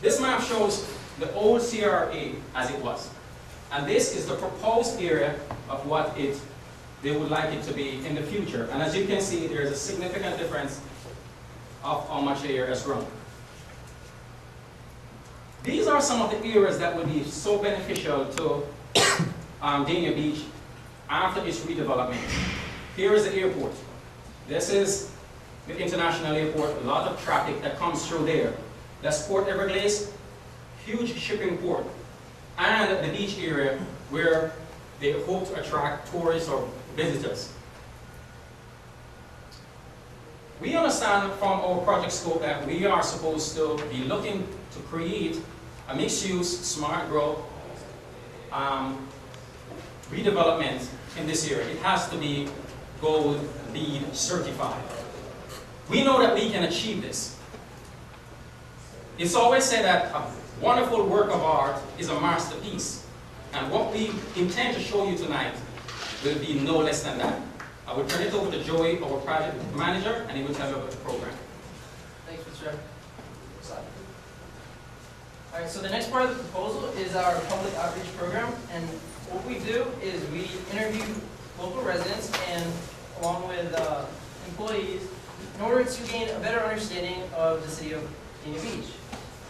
This map shows the old CRA as it was. And this is the proposed area of what they would like it to be in the future. And as you can see, there's a significant difference of how much the area has grown. These are some of the areas that would be so beneficial to Dania Beach after its redevelopment. Here is the airport. This is the international airport, a lot of traffic that comes through there. That's Port Everglades, huge shipping port, and the beach area where they hope to attract tourists or visitors. We understand from our project scope that we are supposed to be looking to create a mixed-use, smart growth redevelopment in this area. It has to be Gold LEED certified. We know that we can achieve this. It's always said that a wonderful work of art is a masterpiece. And what we intend to show you tonight will be no less than that. I will turn it over to Joey, our project manager, and he will tell you about the program. Thanks, Mr. All right, so the next part of the proposal is our public outreach program. And what we do is we interview local residents and along with employees in order to gain a better understanding of the city of Dania Beach.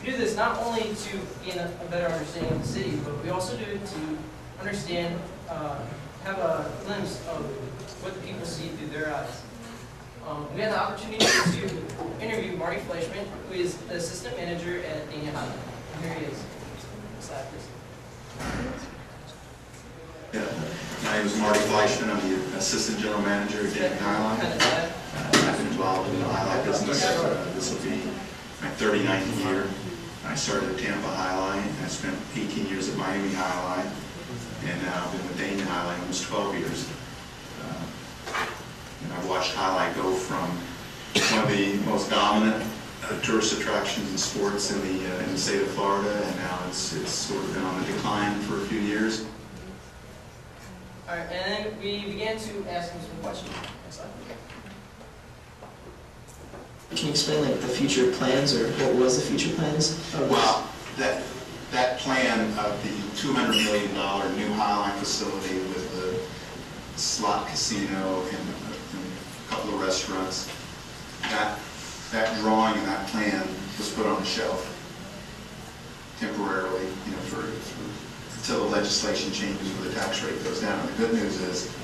We do this not only to gain a better understanding of the city, but we also do it to understand, have a glimpse of what the people see through their eyes. We had the opportunity to interview Marty Fleischman, who is the assistant manager at Dania Highland. Here he is. Yeah. My name is Marty Fleischman. I'm the assistant general manager at Dania Highline. I've been involved in the highlight business. This will be my 39th year. I started at Tampa Highline, and I spent 18 years at Miami Highline, and now I've been with Dania Highline almost 12 years. And I've watched Highlight go from one of the most dominant tourist attractions and sports in the state of Florida, and now it's sort of been on the decline for a few years. All right, and then we began to ask him some questions. Next slide. Can you explain like the future plans, or what was the future plans? Well, that plan of the $200 million new Highline facility with the slot casino and a couple of restaurants, that drawing and that plan was put on the shelf temporarily, until the legislation changes where the tax rate goes down. And the good news is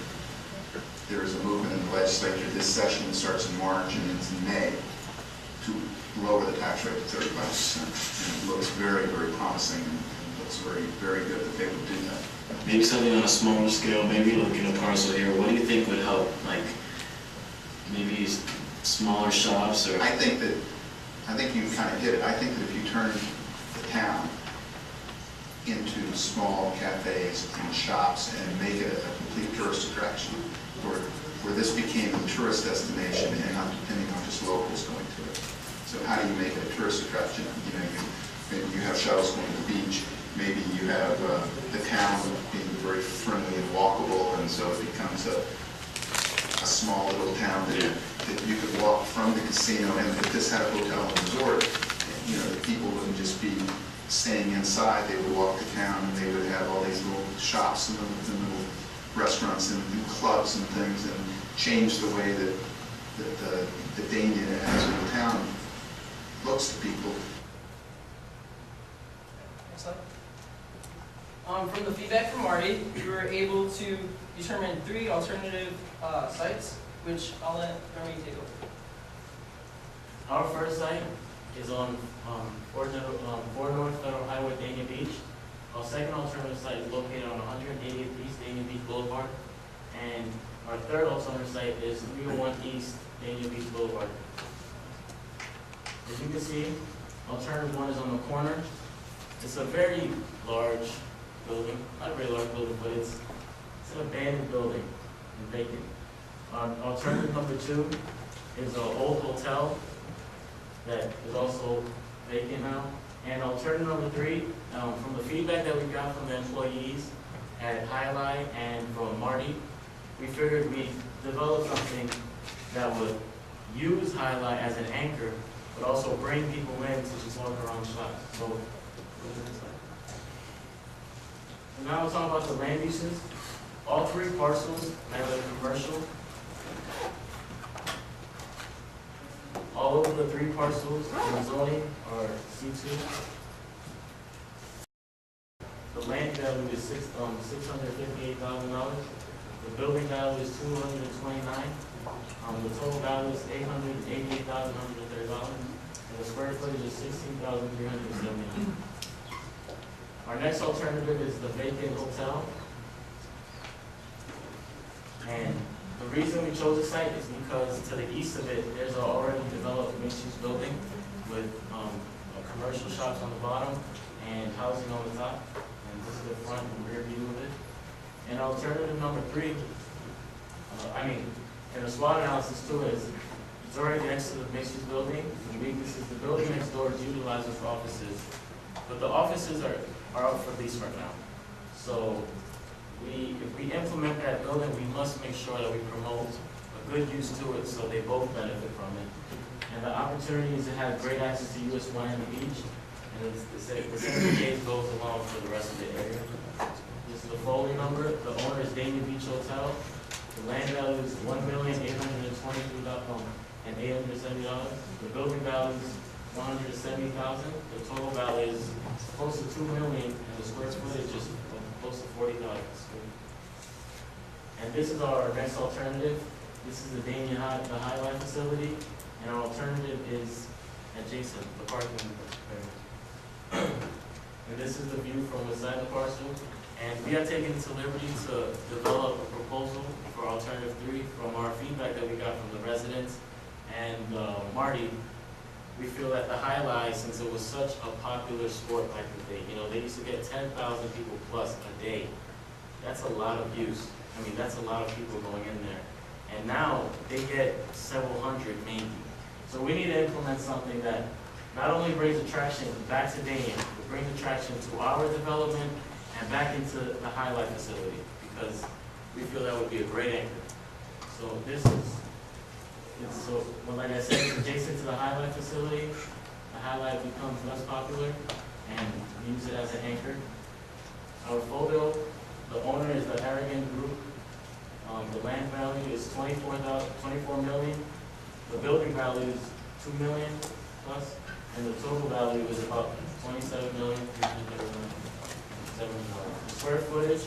there is a movement in the legislature this session that starts in March and ends in May to lower the tax rate to 35%. And it looks very, very promising, and looks very, very good that they would do that. Maybe something on a smaller scale, maybe looking at a parcel here. What do you think would help? Like maybe smaller shops, or? I think you kind of hit it. I think that if you turn the town into small cafes and shops and make it a complete tourist attraction, where this became a tourist destination and not depending on just locals going to it. So how do you make it a tourist attraction? Maybe you have shuttles going to the beach. Maybe you have the town being very friendly and walkable, and so it becomes a small little town that you could walk from the casino. And if this had a hotel and resort, the people wouldn't just be staying inside. They would walk to town, and they would have all these little shops and little restaurants and clubs and things, and change the way that the Dania as a town looks to people. Next slide. From the feedback from Marty, we were able to determine 3 alternative sites, which I'll let Marty take over. Our first site is on 4 North Federal Highway, Dania Beach. Our second alternative site is located on 180th East Dania Beach Boulevard. And our third alternative site is 301 East Dania Beach Boulevard. As you can see, alternative 1 is on the corner. It's a very large building, not a very large building, but it's an abandoned building and vacant. Alternative number 2 is an old hotel that is also vacant now. And alternative number 3, from the feedback that we got from the employees at Highlight and from Marty, we figured we'd develop something that would use Highlight as an anchor but also bring people in to just walk around shops. So, go to the next slide. So now we'll talk about the land uses. All three parcels, mainly commercial. All over the three parcels in zoning are C2. The land value is $658,000. The building value is $229,000. The total value is $888,130. And the square footage is 16,379. Our next alternative is the vacant hotel. And the reason we chose this site is because to the east of it, there's an already developed mixed-use building with commercial shops on the bottom and housing on the top. And this is the front and rear view of it. And alternative number three, in a SWOT analysis too, is it's already next to the mixed-use building. The weakness is the building next door is utilized for offices, but the offices are up for lease right now. So if we implement that building, we must make sure that we promote a good use to it so they both benefit from it. And the opportunity is to have great access to US 1 and the beach, and the same case goes along for the rest of the area. This is the folder number. The owner is Dania Beach Hotel. The land value is $1,823,870. The building value is $170,000. The total value is close to $2 million, and the square footage is close to 40,000. And this is our next alternative. This is the Dania the Highlight facility, and our alternative is adjacent, the parking area. And this is the view from inside the parcel. And we are taking the liberty to develop a proposal for alternative 3 from our feedback that we got from the residents and Marty. We feel that the highlight, since it was such a popular sport back in the day, they used to get 10,000 people plus a day. That's a lot of use. That's a lot of people going in there. And now they get several hundred maybe. So we need to implement something that not only brings attraction back to Dania, but brings attraction to our development and back into the highlight facility, because we feel that would be a great anchor. So like I said, it's adjacent to the highlight facility. The highlight becomes less popular, and we use it as an anchor. Our photo, the owner is the Aragon Group. The land value is $24 million. The building value is $2 million plus, and the total value is about $27,331,700. The square footage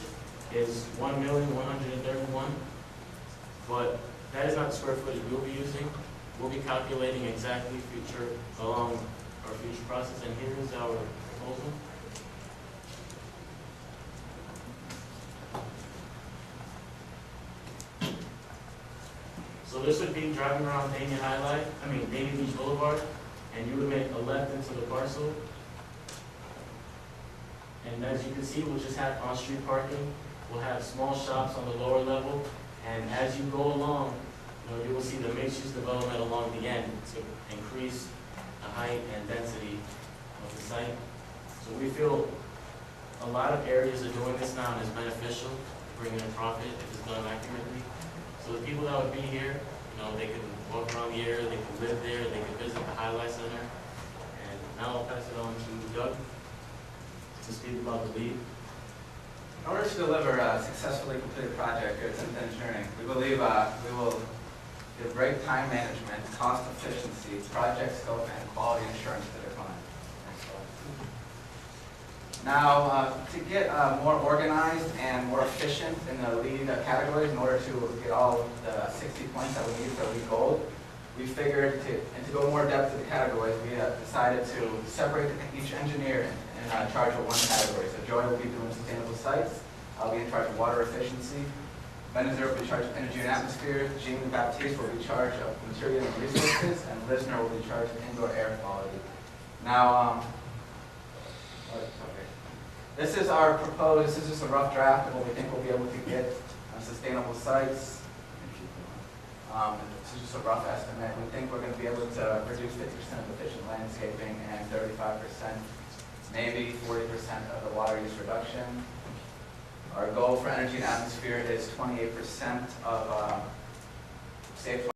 is $1,131,000, but that is not the square footage we'll be using. We'll be calculating exactly along our future process, and here is our proposal. So this would be driving around Dania Beach Boulevard, and you would make a left into the parcel. And as you can see, we'll just have on-street parking. We'll have small shops on the lower level, and as you go along, you will see the mixed-use development along the end to increase the height and density of the site. So we feel a lot of areas are doing this now and it's beneficial, bringing in profit if it's done accurately. So the people that would be here, they can walk around the area, they can live there, they can visit the Highlight Center. And now I'll pass it on to Doug to speak about the lead. In order to deliver a successfully completed project here at Synth Engineering, we believe we will give great time management, cost efficiency, project scope, and quality assurance to the client. Now, to get more organized and more efficient in the lead categories, in order to get all the 60 points that we need for lead gold, we figured to go more depth to the categories, we decided to separate each engineer in charge of one category. So Joy will be doing sustainable sites, I'll be in charge of water efficiency, Benazir will be in charge of energy and atmosphere, Jean and Baptiste will be in charge of material and resources, and Lisner will be in charge of indoor air quality. Now, this is our proposed, this is just a rough draft of what we think we'll be able to get on sustainable sites. This is just a rough estimate. We think we're going to be able to reduce 50% of efficient landscaping and 35%, maybe 40% of the water use reduction. Our goal for energy and atmosphere is 28% of safe